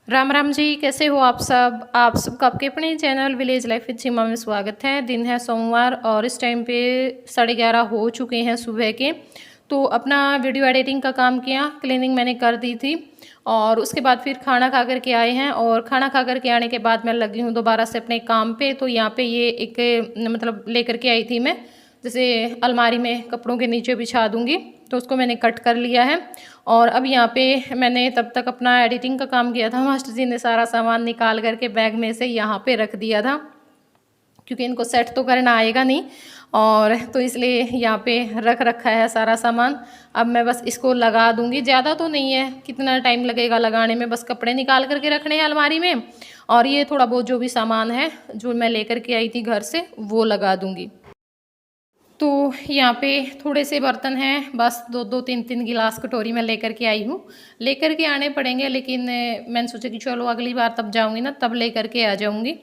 राम राम जी, कैसे हो आप सब। आप सबका आपके अपने चैनल विलेज लाइफ विद सीमा में स्वागत है। दिन है सोमवार और इस टाइम पे 11:30 हो चुके हैं सुबह के। तो अपना वीडियो एडिटिंग का काम किया, क्लीनिंग मैंने कर दी थी और उसके बाद फिर खाना खा कर के आए हैं। और खाना खा कर के आने के बाद मैं लगी हूँ दोबारा से अपने काम पे। तो यहाँ पे ये एक मतलब लेकर के आई थी मैं, जैसे अलमारी में कपड़ों के नीचे बिछा दूँगी, तो उसको मैंने कट कर लिया है। और अब यहाँ पे मैंने तब तक अपना एडिटिंग का काम किया था। मास्टर जी ने सारा सामान निकाल करके बैग में से यहाँ पे रख दिया था, क्योंकि इनको सेट तो करना आएगा नहीं, और तो इसलिए यहाँ पे रख रखा है सारा सामान। अब मैं बस इसको लगा दूँगी, ज़्यादा तो नहीं है, कितना टाइम लगेगा लगाने में, बस कपड़े निकाल करके रखने हैं अलमारी में और ये थोड़ा बहुत जो भी सामान है जो मैं लेकर के आई थी घर से वो लगा दूँगी। तो यहाँ पे थोड़े से बर्तन हैं, बस दो दो तीन तीन गिलास कटोरी में लेकर के आई हूँ। लेकर के आने पड़ेंगे, लेकिन मैंने सोचा कि चलो अगली बार तब जाऊँगी ना तब लेकर के आ जाऊँगी।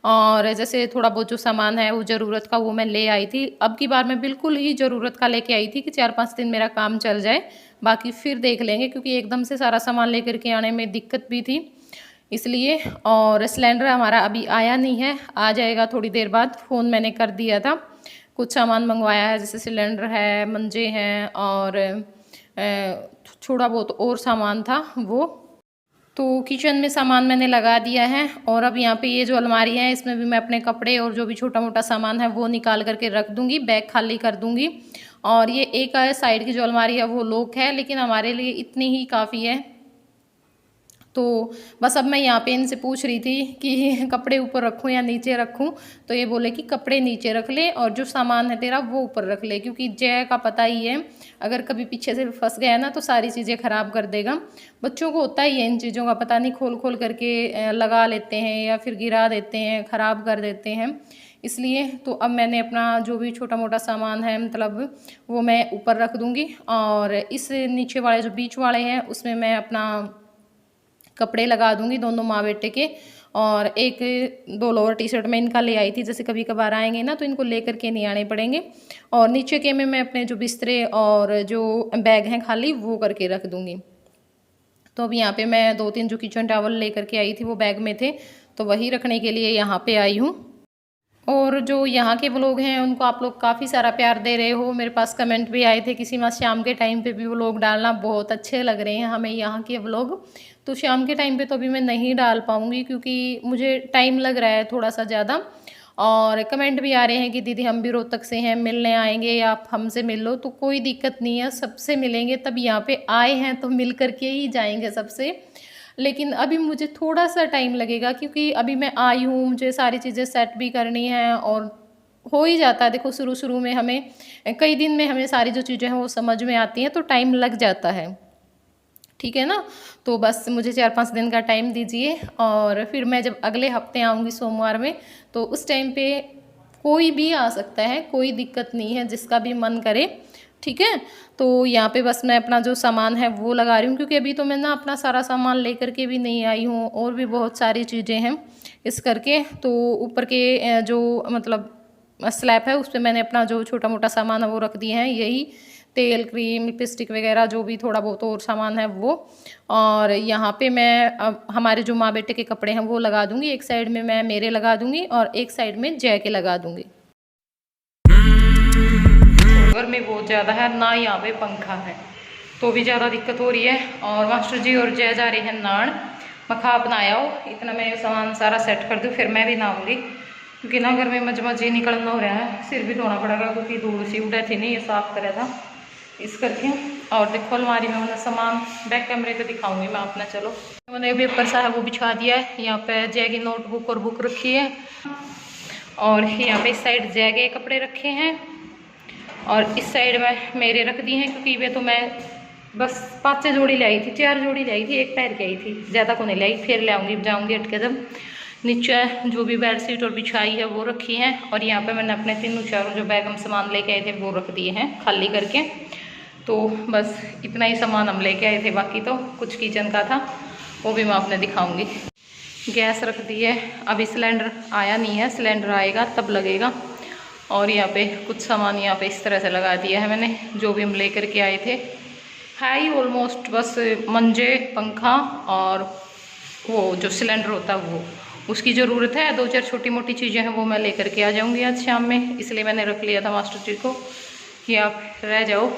और जैसे थोड़ा बहुत जो सामान है वो ज़रूरत का वो मैं ले आई थी। अब की बार मैं बिल्कुल ही ज़रूरत का लेके आई थी कि 4-5 दिन मेरा काम चल जाए, बाकी फिर देख लेंगे, क्योंकि एकदम से सारा सामान लेकर के आने में दिक्कत भी थी इसलिए। और सिलेंडर हमारा अभी आया नहीं है, आ जाएगा थोड़ी देर बाद। फ़ोन मैंने कर दिया था, कुछ सामान मंगवाया है, जैसे सिलेंडर है, मंजे हैं और थोड़ा बहुत और सामान था वो। तो किचन में सामान मैंने लगा दिया है। और अब यहाँ पे ये जो अलमारी है इसमें भी मैं अपने कपड़े और जो भी छोटा मोटा सामान है वो निकाल करके रख दूँगी, बैग खाली कर दूँगी। और ये एक साइड की जो अलमारी है वो लॉक है, लेकिन हमारे लिए इतनी ही काफ़ी है। तो बस अब मैं यहाँ पे इनसे पूछ रही थी कि कपड़े ऊपर रखूँ या नीचे रखूँ, तो ये बोले कि कपड़े नीचे रख ले और जो सामान है तेरा वो ऊपर रख ले, क्योंकि जय का पता ही है, अगर कभी पीछे से फंस गया ना तो सारी चीज़ें ख़राब कर देगा। बच्चों को होता ही है इन चीज़ों का, पता नहीं खोल खोल करके लगा लेते हैं या फिर गिरा देते हैं, ख़राब कर देते हैं। इसलिए तो अब मैंने अपना जो भी छोटा मोटा सामान है मतलब वो मैं ऊपर रख दूँगी। और इस नीचे वाले जो बीच वाले हैं उसमें मैं अपना कपड़े लगा दूंगी, दोनों माँ बेटे के। और एक दो लोअर टी शर्ट मैं इनका ले आई थी, जैसे कभी कभार आएंगे ना तो इनको ले करके नहीं आने पड़ेंगे। और नीचे के में मैं अपने जो बिस्तरे और जो बैग हैं खाली वो करके रख दूंगी। तो अब यहाँ पे मैं 2-3 जो किचन टॉवल ले करके आई थी वो बैग में थे, तो वही रखने के लिए यहाँ पे आई हूँ। और जो यहाँ के व्लॉग हैं उनको आप लोग काफ़ी सारा प्यार दे रहे हो। मेरे पास कमेंट भी आए थे किसी माँ शाम के टाइम पे भी व्लॉग डालना, बहुत अच्छे लग रहे हैं हमें यहाँ के व्लॉग। तो शाम के टाइम पे तो अभी मैं नहीं डाल पाऊँगी, क्योंकि मुझे टाइम लग रहा है थोड़ा सा ज़्यादा। और कमेंट भी आ रहे हैं कि दीदी हम भी रोहतक से हैं, मिलने आएंगे या आप हमसे मिल लो। तो कोई दिक्कत नहीं है, सबसे मिलेंगे। तब यहाँ पे आए हैं तो मिल करके ही जाएंगे सबसे। लेकिन अभी मुझे थोड़ा सा टाइम लगेगा, क्योंकि अभी मैं आई हूँ, मुझे सारी चीज़ें सेट भी करनी है। और हो ही जाता है, देखो शुरू शुरू में हमें कई दिन में हमें सारी जो चीज़ें हैं वो समझ में आती हैं, तो टाइम लग जाता है, ठीक है ना। तो बस मुझे 4-5 दिन का टाइम दीजिए, और फिर मैं जब अगले हफ्ते आऊँगी सोमवार में, तो उस टाइम पे कोई भी आ सकता है, कोई दिक्कत नहीं है, जिसका भी मन करे, ठीक है। तो यहाँ पे बस मैं अपना जो सामान है वो लगा रही हूँ, क्योंकि अभी तो मैं ना अपना सारा सामान लेकर के भी नहीं आई हूँ, और भी बहुत सारी चीज़ें हैं इस करके। तो ऊपर के जो मतलब स्लैब है उस पर मैंने अपना जो छोटा मोटा सामान है वो रख दिए हैं, यही तेल, क्रीम, लिपस्टिक वगैरह जो भी थोड़ा बहुत और सामान है वो। और यहाँ पे मैं अब हमारे जो माँ बेटे के कपड़े हैं वो लगा दूँगी, एक साइड में मैं मेरे लगा दूँगी और एक साइड में जय के लगा दूँगी। गर्मी बहुत ज़्यादा है ना, यहाँ पे पंखा है तो भी ज़्यादा दिक्कत हो रही है। और मास्टर जी और जय जा रहे हैं नान। मखा बनाया हो, इतना मैं सामान सारा सेट कर दूँ फिर मैं भी नहाऊंगी, क्योंकि ना घर में मजमजी निकलना हो रहा है, सिर भी धोना पड़ेगा, क्योंकि धूल सी उड़े थी नहीं, ये साफ करा था इस करके। और देखो अलमारी में मैंने सामान बैक कैमरे पे दिखाऊंगी मैं अपना। चलो मैंने पेपर सा है वो बिछा दिया है, यहाँ पे जय की नोटबुक और बुक रखी है, और यहाँ पे इस साइड जय के कपड़े रखे हैं, और इस साइड में मेरे रख दिए हैं, क्योंकि वे तो मैं बस 5 जोड़ी ले आई थी, 4 जोड़ी ले आई थी, एक पैर की आई थी, ज़्यादा को नहीं ले आई, फिर ले आऊँगी जाऊँगी हटके जब। नीचे जो भी बेडशीट और बिछाई है वो रखी है, और यहाँ पे मैंने अपने 3-4 जो बैग हम सामान लेके आए थे वो रख दिए हैं खाली करके। तो बस इतना ही सामान हम लेके आए थे, बाकी तो कुछ किचन का था वो भी मैं आपने दिखाऊँगी। गैस रख दी है, अभी सिलेंडर आया नहीं है, सिलेंडर आएगा तब लगेगा। और यहाँ पे कुछ सामान यहाँ पे इस तरह से लगा दिया है मैंने, जो भी हम लेकर के आए थे है ही ऑलमोस्ट, बस मंजे, पंखा और वो जो सिलेंडर होता है वो उसकी ज़रूरत है। 2-4 छोटी मोटी चीज़ें हैं वो मैं लेकर के आ जाऊँगी आज शाम में, इसलिए मैंने रख लिया था मास्टर जी को कि आप रह जाओ।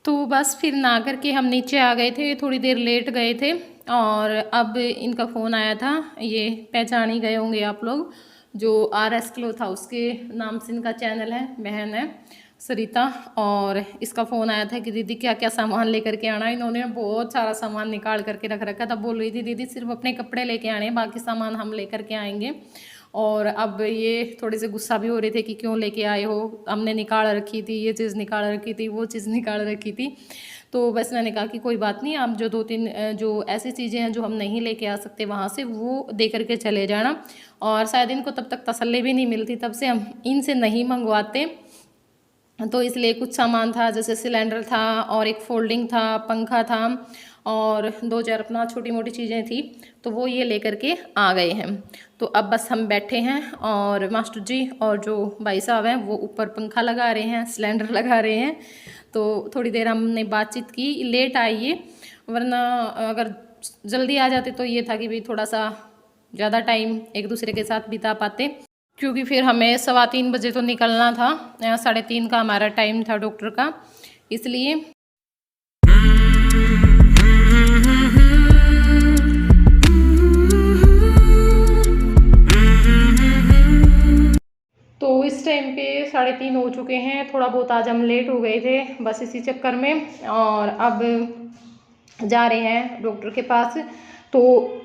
तो बस फिर नहा करके हम नीचे आ गए थे, थोड़ी देर लेट गए थे और अब इनका फ़ोन आया था। ये पहचान ही गए होंगे आप लोग, जो RS क्लॉथ हाउस के नाम से इनका चैनल है, बहन है सरिता। और इसका फ़ोन आया था कि दीदी क्या क्या सामान लेकर के आना। इन्होंने बहुत सारा सामान निकाल करके रख रखा था। बोल रही थी दीदी सिर्फ अपने कपड़े लेके आने, बाकी सामान हम लेकर के आएंगे। और अब ये थोड़े से गुस्सा भी हो रहे थे कि क्यों लेके आए हो, हमने निकाल रखी थी, ये चीज़ निकाल रखी थी, वो चीज़ निकाल रखी थी। तो बस मैंने कहा कि कोई बात नहीं, आप जो 2-3 जो ऐसी चीज़ें हैं जो हम नहीं लेके आ सकते वहाँ से, वो दे करके चले जाना। और शायद इनको तब तक तसल्ली भी नहीं मिलती, तब से हम इनसे नहीं मंगवाते। तो इसलिए कुछ सामान था, जैसे सिलेंडर था और एक फोल्डिंग था, पंखा था और 2-4 अपना छोटी मोटी चीज़ें थी, तो वो ये लेकर के आ गए हैं। तो अब बस हम बैठे हैं और मास्टर जी और जो भाई साहब हैं वो ऊपर पंखा लगा रहे हैं, सिलेंडर लगा रहे हैं। तो थोड़ी देर हमने बातचीत की, लेट आई ये, वरना अगर जल्दी आ जाते तो ये था कि भाई थोड़ा सा ज़्यादा टाइम एक दूसरे के साथ बिता पाते, क्योंकि फिर हमें 3:15 बजे तो निकलना था, 3:30 का हमारा टाइम था डॉक्टर का, इसलिए। तो इस टाइम पे 3:30 हो चुके हैं। थोड़ा बहुत आज हम लेट हो गए थे बस इसी चक्कर में, और अब जा रहे हैं डॉक्टर के पास। तो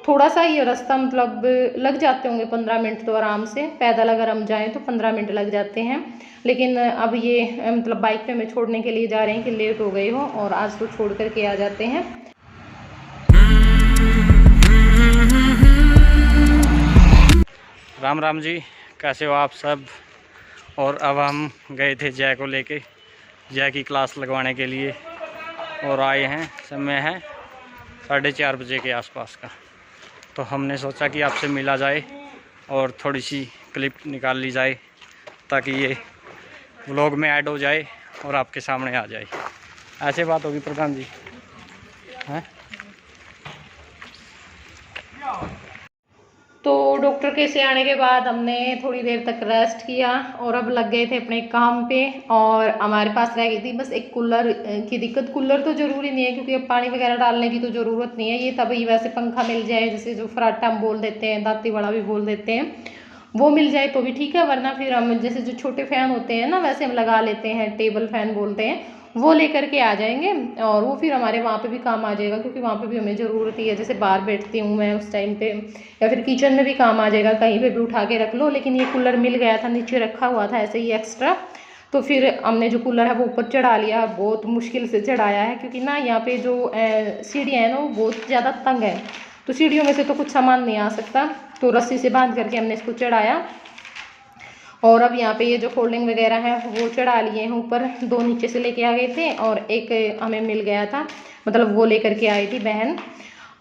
थोड़ा सा ये रास्ता मतलब लग जाते होंगे 15 मिनट, तो आराम से पैदल अगर हम जाएं तो 15 मिनट लग जाते हैं। लेकिन अब ये मतलब बाइक पे हमें छोड़ने के लिए जा रहे हैं कि लेट हो गए हो, और आज तो छोड़ करके आ जाते हैं। राम राम जी, कैसे हो आप सब। और अब हम गए थे जय को लेके, जय की क्लास लगवाने के लिए, और आए हैं, समय है 4:30 बजे के आसपास का। तो हमने सोचा कि आपसे मिला जाए और थोड़ी सी क्लिप निकाल ली जाए, ताकि ये व्लॉग में ऐड हो जाए और आपके सामने आ जाए। ऐसे बात होगी प्रधान जी, हैं? तो डॉक्टर के से आने के बाद हमने थोड़ी देर तक रेस्ट किया और अब लग गए थे अपने काम पे। और हमारे पास रह गई थी बस एक कूलर की दिक्कत। कूलर तो ज़रूरी नहीं है क्योंकि अब पानी वगैरह डालने की तो ज़रूरत नहीं है, ये तभी वैसे पंखा मिल जाए, जैसे जो फराटा हम बोल देते हैं, दाती वाला भी बोल देते हैं, वो मिल जाए तो भी ठीक है। वरना फिर हम जैसे जो छोटे फ़ैन होते हैं ना, वैसे हम लगा लेते हैं, टेबल फ़ैन बोलते हैं, वो लेकर के आ जाएंगे। और वो फिर हमारे वहाँ पे भी काम आ जाएगा, क्योंकि वहाँ पे भी हमें ज़रूरत ही है। जैसे बाहर बैठती हूँ मैं उस टाइम पे, या फिर किचन में भी काम आ जाएगा, कहीं पे भी उठा के रख लो। लेकिन ये कूलर मिल गया था, नीचे रखा हुआ था ऐसे ही एक्स्ट्रा, तो फिर हमने जो कूलर है वो ऊपर चढ़ा लिया। बहुत मुश्किल से चढ़ाया है, क्योंकि ना यहाँ पे जो सीढ़ियाँ हैं ना वो बहुत ज़्यादा तंग है, तो सीढ़ियों में से तो कुछ सामान नहीं आ सकता। तो रस्सी से बांध करके हमने इसको चढ़ाया। और अब यहाँ पे ये जो फोल्डिंग वगैरह है वो चढ़ा लिए हैं ऊपर। 2 नीचे से लेके आ गए थे और एक हमें मिल गया था, मतलब वो लेकर के आई थी बहन।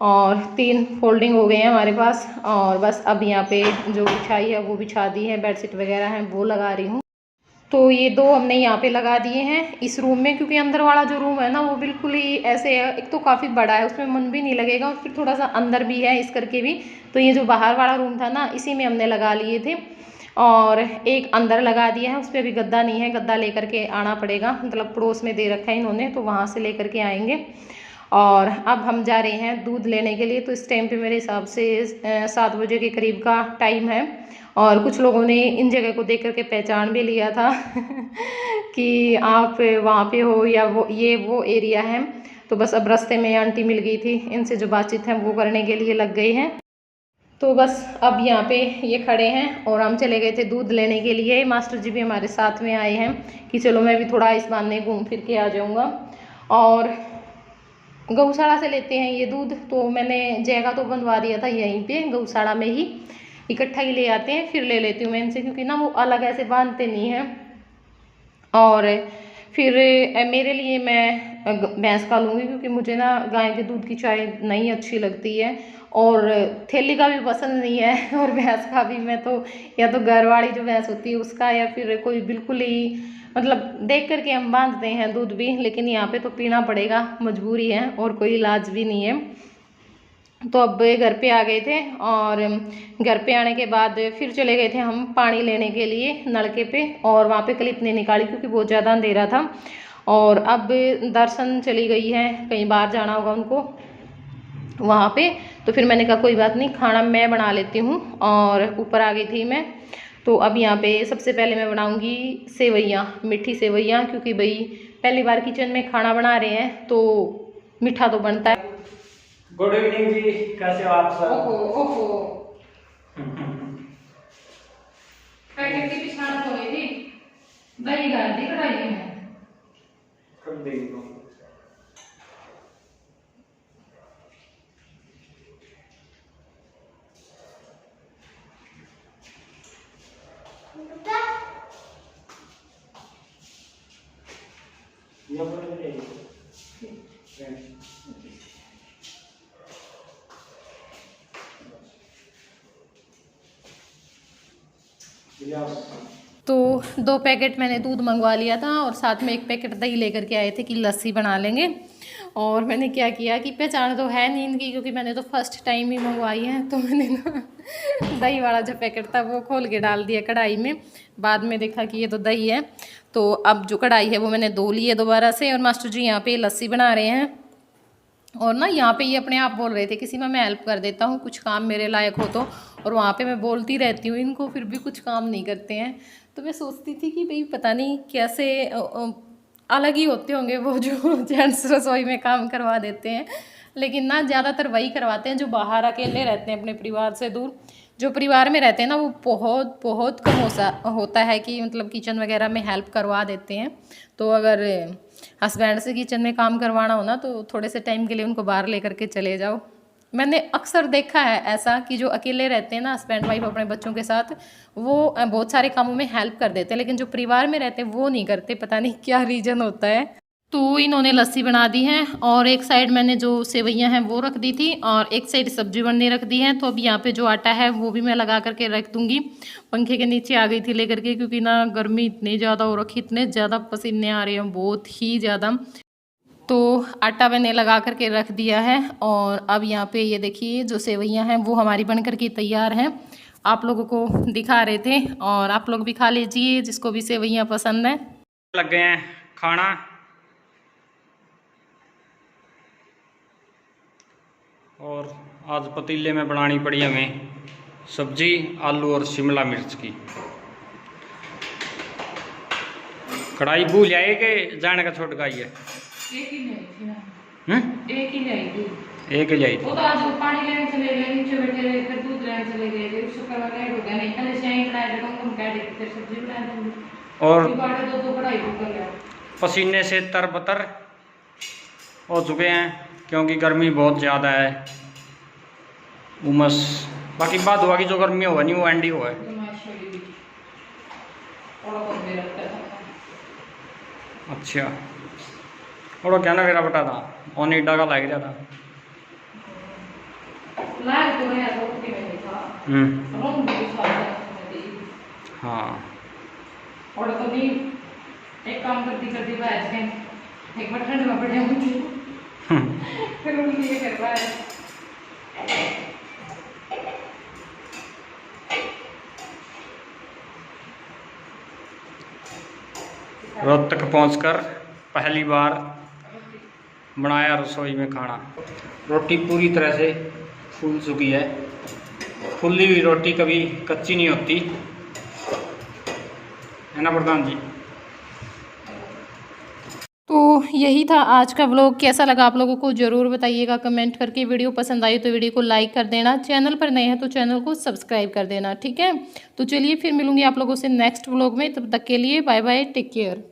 और 3 फोल्डिंग हो गए हैं हमारे पास। और बस अब यहाँ पे जो बिछाई है वो बिछा दी है, बेडशीट वगैरह हैं वो लगा रही हूँ। तो ये 2 हमने यहाँ पे लगा दिए हैं इस रूम में, क्योंकि अंदर वाला जो रूम है ना वो बिल्कुल ही ऐसे है, एक तो काफ़ी बड़ा है, उसमें मन भी नहीं लगेगा, और फिर थोड़ा सा अंदर भी है इस करके भी। तो ये जो बाहर वाला रूम था ना, इसी में हमने लगा लिए थे। और एक अंदर लगा दिया है, उस पर अभी गद्दा नहीं है, गद्दा लेकर के आना पड़ेगा, मतलब पड़ोस में दे रखा है इन्होंने, तो वहाँ से लेकर के आएंगे। और अब हम जा रहे हैं दूध लेने के लिए। तो इस टाइम पे मेरे हिसाब से 7 बजे के करीब का टाइम है। और कुछ लोगों ने इन जगह को देख करके पहचान भी लिया था कि आप वहाँ पे हो, या वो एरिया है। तो बस अब रास्ते में आंटी मिल गई थी, इनसे जो बातचीत है वो करने के लिए लग गए हैं। तो बस अब यहाँ पे ये खड़े हैं और हम चले गए थे दूध लेने के लिए। मास्टर जी भी हमारे साथ में आए हैं कि चलो मैं भी थोड़ा इस बहाने घूम फिर के आ जाऊँगा। और गौशाला से लेते हैं ये दूध, तो मैंने जगह तो बनवा दिया था यहीं पे गौशाला में ही, इकट्ठा ही ले आते हैं, फिर ले लेती हूँ मैं इनसे, क्योंकि ना वो अलग ऐसे बांधते नहीं हैं। और फिर मेरे लिए मैं भैंस का लूँगी, क्योंकि मुझे ना गाय के दूध की चाय नहीं अच्छी लगती है, और थैली का भी पसंद नहीं है। और भैंस का भी मैं तो या तो घर वाली जो भैंस होती है उसका, या फिर कोई बिल्कुल ही मतलब देख करके हम बांधते हैं दूध भी, लेकिन यहाँ पे तो पीना पड़ेगा, मजबूरी है और कोई इलाज भी नहीं है। तो अब घर पे आ गए थे और घर पे आने के बाद फिर चले गए थे हम पानी लेने के लिए नलके पे, और वहाँ पे क्लिप नहीं निकाली क्योंकि बहुत ज़्यादा अंधेरा था। और अब दर्शन चली गई है, कहीं बाहर जाना होगा उनको वहाँ पे, तो फिर मैंने कहा कोई बात नहीं, खाना मैं बना लेती हूँ, और ऊपर आ गई थी मैं। तो अब यहाँ पे सबसे पहले मैं बनाऊँगी सेवइयाँ, मीठी सेवइयाँ, क्योंकि भाई पहली बार किचन में खाना बना रहे हैं तो मीठा तो बनता है। गुड इवनिंग जी, कैसे हो आप सब? ओहो ओहो पैकेट की पिछाड़ हो गई थी, दही डाल दी कढ़ाई में। कब देखो तो 2 पैकेट मैंने दूध मंगवा लिया था और साथ में 1 पैकेट दही लेकर के आए थे कि लस्सी बना लेंगे। और मैंने क्या किया कि पहचान तो है नींद की, क्योंकि मैंने तो फर्स्ट टाइम ही मंगवाई है, तो मैंने ना दही वाला जो पैकेट था वो खोल के डाल दिया कढ़ाई में। बाद में देखा कि ये तो दही है। तो अब जो कढ़ाई है वो मैंने धो ली है दोबारा से, और मास्टर जी यहाँ पे लस्सी बना रहे हैं। और ना यहाँ पे ये अपने आप बोल रहे थे किसी में मैं हेल्प कर देता हूँ, कुछ काम मेरे लायक हो तो, और वहाँ पे मैं बोलती रहती हूँ इनको, फिर भी कुछ काम नहीं करते हैं। तो मैं सोचती थी कि भाई पता नहीं कैसे अलग ही होते होंगे वो जो जेंट्स रसोई में काम करवा देते हैं, लेकिन ना ज़्यादातर वही करवाते हैं जो बाहर अकेले रहते हैं अपने परिवार से दूर। जो परिवार में रहते हैं ना वो बहुत बहुत कम होता है कि मतलब किचन वगैरह में हेल्प करवा देते हैं। तो अगर हस्बैंड से किचन में काम करवाना हो ना तो थोड़े से टाइम के लिए उनको बाहर लेकर के चले जाओ। मैंने अक्सर देखा है ऐसा कि जो अकेले रहते हैं ना हस्बैंड वाइफ अपने बच्चों के साथ, वो बहुत सारे कामों में हेल्प कर देते हैं, लेकिन जो परिवार में रहते हैं वो नहीं करते, पता नहीं क्या रीज़न होता है। तो इन्होंने लस्सी बना दी है, और एक साइड मैंने जो सेवइयाँ हैं वो रख दी थी, और एक साइड सब्जी बनने रख दी है। तो अब यहाँ पे जो आटा है वो भी मैं लगा करके रख दूँगी। पंखे के नीचे आ गई थी लेकर के, क्योंकि ना गर्मी इतनी ज़्यादा हो रखी, इतने ज़्यादा पसीने आ रहे हैं बहुत ही ज़्यादा। तो आटा मैंने लगा करके रख दिया है, और अब यहाँ पे ये देखिए जो सेवइयाँ हैं वो हमारी बन करके तैयार हैं। आप लोगों को दिखा रहे थे, और आप लोग भी खा लीजिए जिसको भी सेवइयाँ पसंद है। लग गए हैं खाना, और आज पतीले में बनानी पड़ी हमें सब्जी, आलू और शिमला मिर्च की। कढ़ाई भूल आए के जाने का छोट गाई है, एक ही लाई थी ना, एक ही लाई थी, एक ही लाई थी। वो तो आज वो पानी लेने चले गए, नीचे बैठे रहे, फिर दूध लेने चले गए, फिर शुक्र का लेट हो गया, नहीं पहले से ही बनाए थे तुम कह रहे थे सब्जी बना देंगे, और दो कढ़ाई बुक कर लिया। पसीने से तरबतर हो चुके हैं क्योंकि गर्मी बहुत ज़्यादा है, उमस। बाकी बाद हुआ कि जो गर्मी हुआ नहीं वो एंडी हुआ है। अच्छा, और क्या ना मेरा बटा था और ईडा का लग रहा था। हाँ, और कभी एक काम करती करती बैठ गए, एक बार ठंड में बढ़िया मुझे फिर उल्टी ये कर पाए। रोहतक पहुंचकर पहली बार बनाया रसोई में खाना। रोटी पूरी तरह से फूल चुकी है, फुली हुई रोटी कभी कच्ची नहीं होती, है ना प्रधान जी? तो यही था आज का व्लॉग। कैसा लगा आप लोगों को ज़रूर बताइएगा कमेंट करके। वीडियो पसंद आई तो वीडियो को लाइक कर देना, चैनल पर नए हैं तो चैनल को सब्सक्राइब कर देना, ठीक है। तो चलिए फिर मिलूंगी आप लोगों से नेक्स्ट व्लॉग में, तब तक के लिए बाय बाय, टेक केयर।